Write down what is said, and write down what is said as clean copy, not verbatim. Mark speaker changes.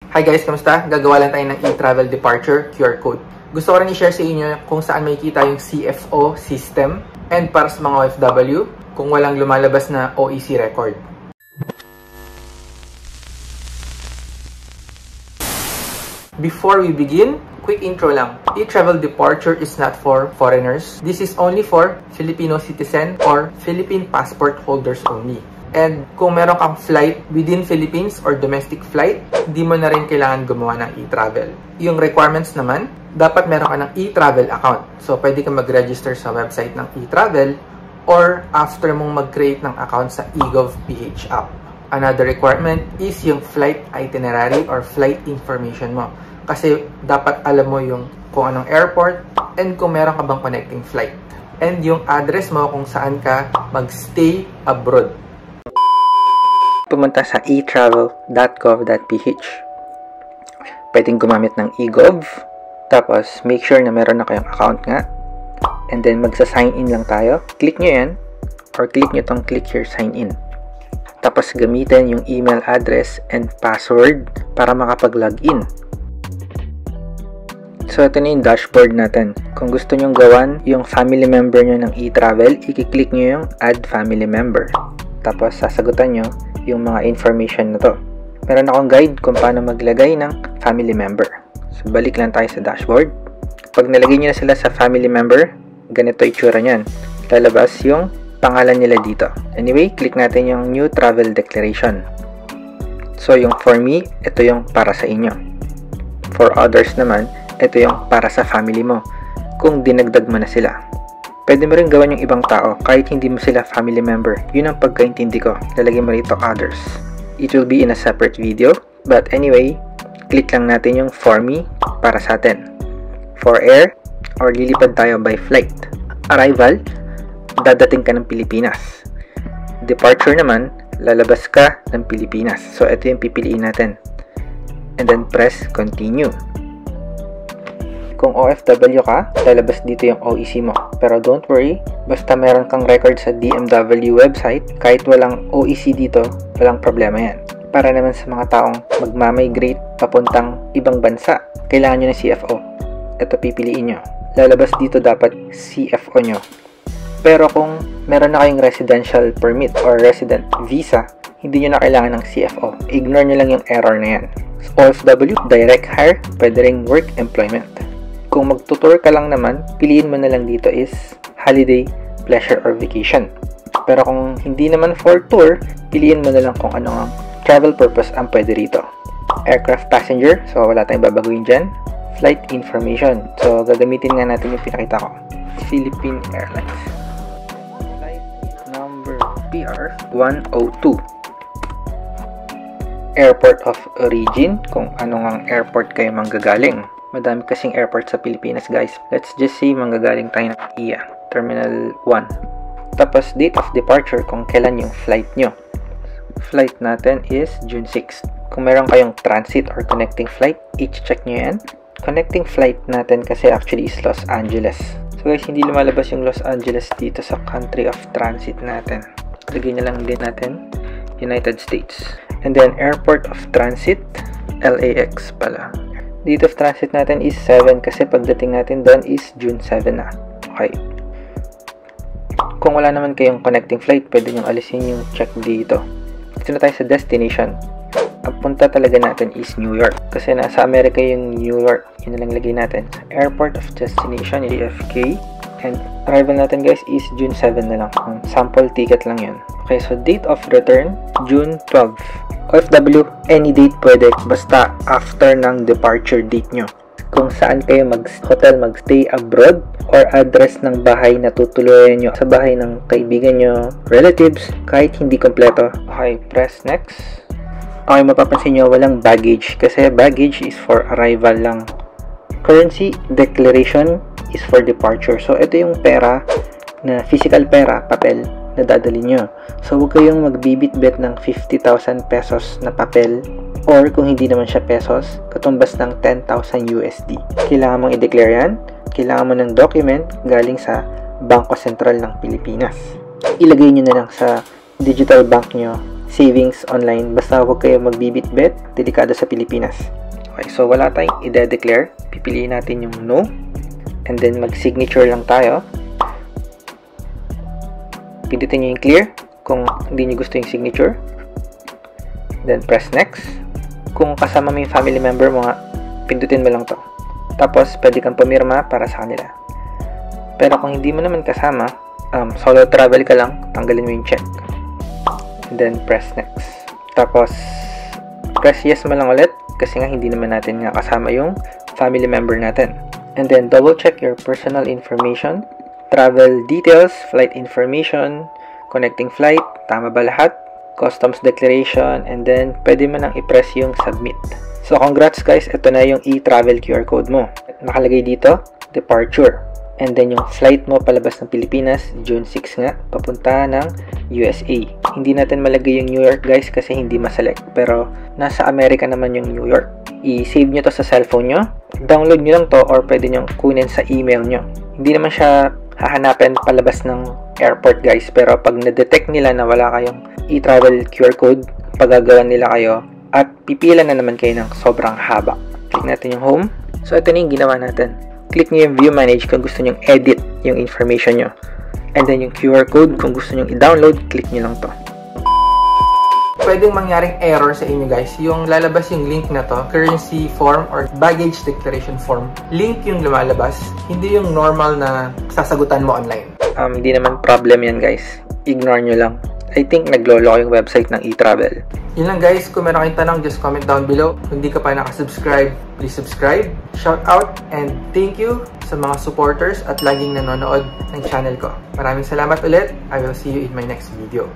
Speaker 1: Hi guys, kamusta? Gagawa lang tayo ng e-travel departure QR code. Gusto ko rin i-share sa inyo kung saan makikita yung CFO system and para sa mga OFW kung walang lumalabas na OEC record. Before we begin, quick intro lang. E-travel departure is not for foreigners. This is only for Filipino citizen or Philippine passport holders only. And kung meron kang flight within Philippines or domestic flight, hindi mo na rin kailangan gumawa ng e-travel. Yung requirements naman, dapat meron ka ng e-travel account. So, pwede ka mag-register sa website ng e-travel or after mong mag-create ng account sa eGov.ph app. Another requirement is yung flight itinerary or flight information mo. Kasi dapat alam mo yung kung anong airport and kung meron ka bang connecting flight. And yung address mo kung saan ka mag-stay abroad. Pumunta sa etravel.gov.ph. Pwedeng gumamit ng eGov. Tapos, make sure na meron na kayong account nga. And then, magsa-sign in lang tayo. Click nyo yan. Or click nyo tong click here, sign in. Tapos, gamitin yung email address and password para makapag-login. So, ito na yung dashboard natin. Kung gusto nyong gawan yung family member nyo ng eTravel, i-click nyo yung add family member. Tapos, sasagutan nyo yung mga information na to. Meron akong guide kung paano maglagay ng family member. So, balik lang tayo sa dashboard. Pag nalagay nyo na sila sa family member, ganito itsura nyan. Lalabas yung pangalan nila dito. Anyway, click natin yung new travel declaration. So, yung for me, ito yung para sa inyo. For others naman, ito yung para sa family mo. Kung dinagdag mo na sila. Pwede mo rin gawan yung ibang tao kahit hindi mo sila family member. Yun ang pagkaintindi ko. Lalagay mo rito others. It will be in a separate video. But anyway, click lang natin yung for me para sa atin. For air, or lilipad tayo by flight. Arrival, dadating ka ng Pilipinas. Departure naman, lalabas ka ng Pilipinas. So, ito yung pipiliin natin. And then press continue. Kung OFW ka, lalabas dito yung OEC mo. Pero don't worry, basta meron kang record sa DMW website, kahit walang OEC dito, walang problema yan. Para naman sa mga taong magmamigrate papuntang ibang bansa, kailangan nyo ng CFO. Ito pipiliin nyo. Lalabas dito dapat CFO nyo. Pero kung meron na kayong residential permit or resident visa, hindi nyo na kailangan ng CFO. Ignore nyo lang yung error na yan. OFW, direct hire, pwede ring work employment. Kung magtutour ka lang naman, piliin mo na lang dito is holiday, pleasure, or vacation. Pero kung hindi naman for tour, piliin mo na lang kung ano ang travel purpose ang pwede rito. Aircraft passenger, so wala tayong babaguhin dyan. Flight information, so gagamitin nga natin yung pinakita ko. Philippine Airlines. Flight number PR102. Airport of origin, kung anong ang airport kayo manggagaling. Madami kasing airport sa Pilipinas, guys. Let's just say manggagaling tayo ng IA, Terminal 1. Tapos date of departure kung kailan yung flight nyo. Flight natin is June 6. Kung meron kayong transit or connecting flight, i-check nyo yan. Connecting flight natin kasi actually is Los Angeles. So guys, hindi lumalabas yung Los Angeles dito sa country of transit natin. Lagay na lang din natin United States. And then airport of transit, LAX pala. Date of transit natin is 7 kasi pagdating natin doon is June 7 na. Okay. Kung wala naman kayong connecting flight, pwede nyo alisin yung check dito. Dito na tayo sa destination. Ang punta talaga natin is New York. Kasi nasa Amerika yung New York. Yun na lang lagay natin. Airport of destination, JFK. And arrival natin guys is June 7 na lang. Sample ticket lang yun. Okay, so date of return, June 12. OFW, any date pwede, basta after ng departure date nyo. Kung saan kayo mag-hotel, mag-stay abroad, or address ng bahay na tutuluyan nyo sa bahay ng kaibigan nyo, relatives, kahit hindi kompleto. Okay, press next. Okay, mapapansin nyo, walang baggage, kasi baggage is for arrival lang. Currency declaration is for departure. So, ito yung pera, na physical pera, papel, na dadali nyo. So, huwag kayong magbibit-bet ng 50,000 pesos na papel or kung hindi naman siya pesos, katumbas ng 10,000 USD. Kailangan mong i-declare yan. Kailangan mo ng document galing sa Bangko Sentral ng Pilipinas. Ilagay nyo na lang sa digital bank nyo, savings online. Basta huwag kayong magbibit-bet, delikado sa Pilipinas. Okay, so wala tayong i-declare. Pipiliin natin yung no. And then mag-signature lang tayo. Pindutin nyo yung clear kung hindi nyo gusto yung signature. Then press next. Kung kasama mo yung family member mo nga, pindutin mo lang to. Tapos pwede kang pumirma para sa kanila. Pero kung hindi mo naman kasama, solo travel ka lang, tanggalin mo yung check. And then press next. Tapos press yes mo lang ulit kasi nga hindi naman natin nga kasama yung family member natin. And then double check your personal information, travel details, flight information, connecting flight, tama ba lahat, customs declaration, and then pwede mo nang i-press yung submit. So congrats guys, ito na yung e-travel QR code mo. Nakalagay dito, departure. And then yung flight mo palabas ng Pilipinas, June 6 nga, papunta ng USA. Hindi natin malagay yung New York guys kasi hindi maselect. Pero nasa Amerika naman yung New York. I-save nyo to sa cellphone nyo. Download nyo lang to or pwede nyo kunin sa email nyo. Hindi naman siya hahanapin palabas ng airport guys. Pero pag na-detect nila na wala kayong e-travel QR code, pagagawan nila kayo at pipila na naman kayo ng sobrang haba. Click natin yung home. So ito na yung ginawa natin. Click nyo yung view manage kung gusto nyo edit yung information nyo. And then yung QR code, kung gusto nyo i-download, click nyo lang to. Pwedeng mangyaring error sa inyo guys. Yung lalabas yung link na to, currency form or baggage declaration form. Link yung lumalabas, hindi yung normal na sasagutan mo online. Hindi naman problem yan guys. Ignore nyo lang. I think naglolo yung website ng e-travel. Yun lang guys, kung meron kayong tanong, just comment down below. Kung hindi ka pa nakasubscribe, please subscribe. Shout out and thank you sa mga supporters at laging nanonood ng channel ko. Maraming salamat ulit. I will see you in my next video.